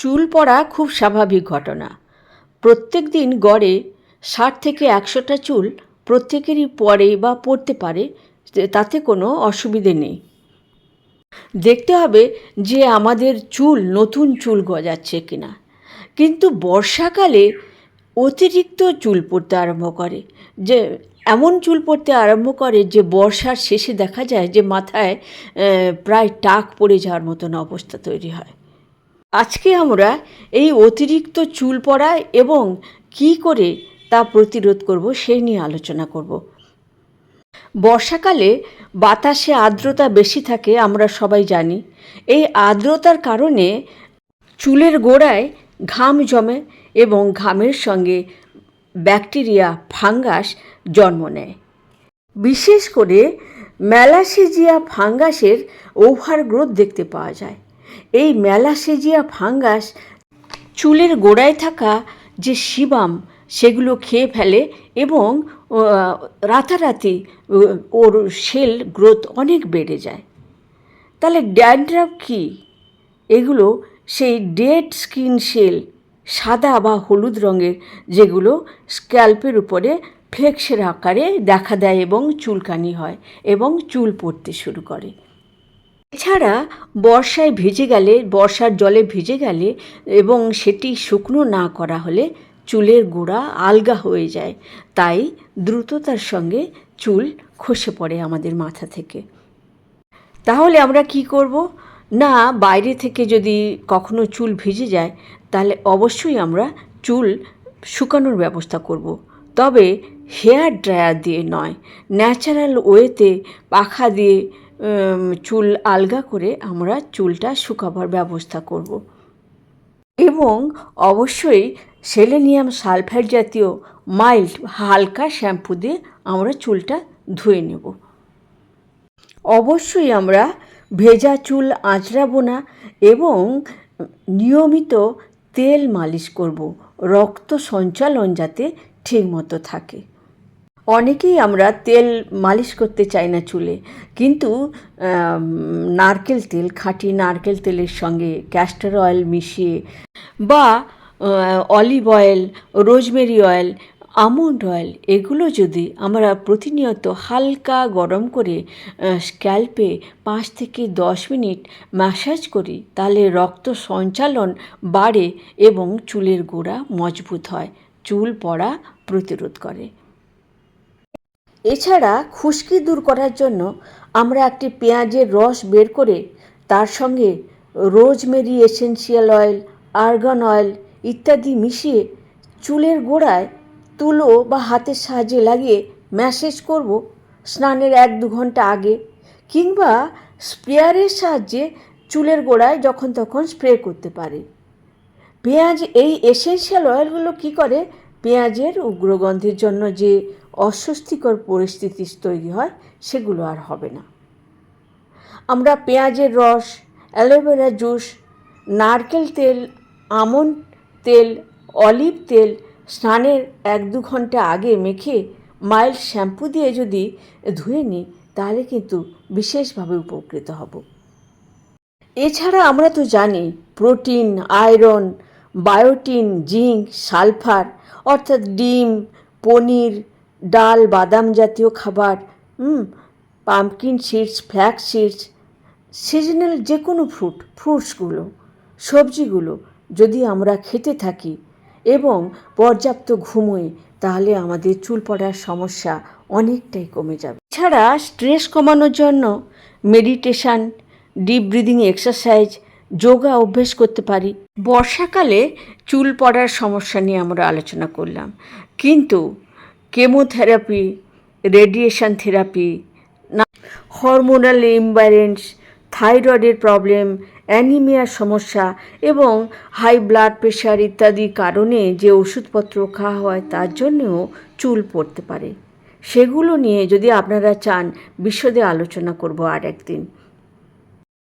চুল পড়া খুব স্বাভাবিক ঘটনা। প্রত্যেক দিন গড়ে ৬০ থেকে ১০০টা চুল প্রত্যেকেরই পড়ে বা পড়তে পারে, তাতে কোনো অসুবিধে নেই। দেখতে হবে যে আমাদের চুল নতুন চুল গজাচ্ছে কিনা। কিন্তু বর্ষাকালে অতিরিক্ত চুল পড়তে আরম্ভ করে, যে এমন চুল পড়তে আরম্ভ করে যে বর্ষার শেষে দেখা যায় যে মাথায় প্রায় টাক পড়ে যাওয়ার মতন অবস্থা তৈরি হয়। আজকে আমরা এই অতিরিক্ত চুল পড়া এবং কী করে তা প্রতিরোধ করব সেই নিয়ে আলোচনা করব। বর্ষাকালে বাতাসে আর্দ্রতা বেশি থাকে, আমরা সবাই জানি। এই আর্দ্রতার কারণে চুলের গোড়ায় ঘাম জমে এবং ঘামের সঙ্গে ব্যাকটেরিয়া, ফাঙ্গাস জন্ম নেয়। বিশেষ করে ম্যালাসেজিয়া ফাঙ্গাসের ওভারগ্রোথ দেখতে পাওয়া যায়। এই ম্যালাসেজিয়া ফাঙ্গাস চুলের গোড়ায় থাকা যে সিবাম সেগুলো খেয়ে ফেলে এবং রাতারাতি ওর সেল গ্রোথ অনেক বেড়ে যায়। তাহলে ড্যান্ড্রাফ কী? এগুলো সেই ডেড স্কিন সেল, সাদা বা হলুদ রঙের, যেগুলো স্ক্যাল্পের উপরে ফ্লেক্সের আকারে দেখা দেয় এবং চুলকানি হয় এবং চুল পড়তে শুরু করে। এছাড়া বর্ষার জলে ভিজে গেলে এবং সেটি শুকনো না করা হলে চুলের গোড়া আলগা হয়ে যায়, তাই দ্রুততার সঙ্গে চুল খসে পড়ে আমাদের মাথা থেকে। তাহলে আমরা কি করব? না, বাইরে থেকে যদি কখনো চুল ভিজে যায় তাহলে অবশ্যই আমরা চুল শুকানোর ব্যবস্থা করব, তবে হেয়ার ড্রায়ার দিয়ে নয়, ন্যাচারাল ওয়েতে পাখা দিয়ে চুল আলগা করে আমরা চুলটা শুকাবার ব্যবস্থা করব। এবং অবশ্যই সেলেনিয়াম সালফাইড জাতীয় মাইল্ড হালকা শ্যাম্পু দিয়ে আমরা চুলটা ধুয়ে নেব। অবশ্যই আমরা ভেজা চুল আঁচড়াবো না এবং নিয়মিত তেল মালিশ করব, রক্ত সঞ্চালন যাতে ঠিকমতো থাকে। অনেকেই আমরা তেল মালিশ করতে চাই না চুলে, কিন্তু নারকেল তেল, খাঁটি নারকেল তেলের সঙ্গে ক্যাস্টর অয়েল মিশিয়ে বা olive oil, rosemary oil, almond oil, এগুলো যদি আমরা প্রতিনিয়ত হালকা গরম করে স্ক্যাল্পে 5 থেকে 10 মিনিট ম্যাসাজ করি, তাহলে রক্ত সঞ্চালন বাড়ে এবং চুলের গোড়া মজবুত হয়, চুল পড়া প্রতিরোধ করে। এছাড়া খুশকি দূর করার জন্য আমরা একটি পেঁয়াজের রস বের করে তার সঙ্গে rosemary essential oil, argan oil ইত্যাদি মিশিয়ে চুলের গোড়ায় তুলো বা হাতের সাহায্যে লাগিয়ে ম্যাসেজ করব স্নানের 1-2 ঘন্টা আগে, কিংবা স্প্রেয়ারের সাহায্যে চুলের গোড়ায় যখন তখন স্প্রে করতে পারে। এই এসেন্সিয়াল অয়েলগুলো কী করে? পেঁয়াজের উগ্রগন্ধের জন্য যে অস্বস্তিকর পরিস্থিতি তৈরি হয় সেগুলো আর হবে না। আমরা পেঁয়াজের রস, অ্যালোভেরা জুস, নারকেল তেল, আমন্ড তেল, অলিভ তেল স্নানের 1-2 ঘন্টা আগে মেখে মাইল্ড শ্যাম্পু দিয়ে যদি ধুয়ে নিই তাহলে কিন্তু বিশেষভাবে উপকৃত হব। এছাড়া আমরা তো জানি প্রোটিন, আয়রন, বায়োটিন, জিঙ্ক, সালফার অর্থাৎ ডিম, পনির, ডাল, বাদাম জাতীয় খাবার, pumpkin seeds, flax seeds, seasonal যে কোনো ফ্রুটসগুলো, সবজিগুলো যদি আমরা খেতে থাকি এবং পর্যাপ্ত ঘুমোই তাহলে আমাদের চুল পড়ার সমস্যা অনেকটাই কমে যাবে। এছাড়া স্ট্রেস কমানোর জন্য meditation, deep breathing exercise, yoga অভ্যেস করতে পারি। বর্ষাকালে চুল পড়ার সমস্যা নিয়ে আমরা আলোচনা করলাম, কিন্তু chemotherapy, radiation therapy, hormonal imbalance, থাইরয়েডের প্রবলেম, অ্যানিমিয়ার সমস্যা এবং হাই ব্লাড প্রেশার ইত্যাদি কারণে যে ওষুধপত্র খাওয়া হয় তার জন্যও চুল পড়তে পারে। সেগুলো নিয়ে যদি আপনারা চান বিশদে আলোচনা করব আর একদিন।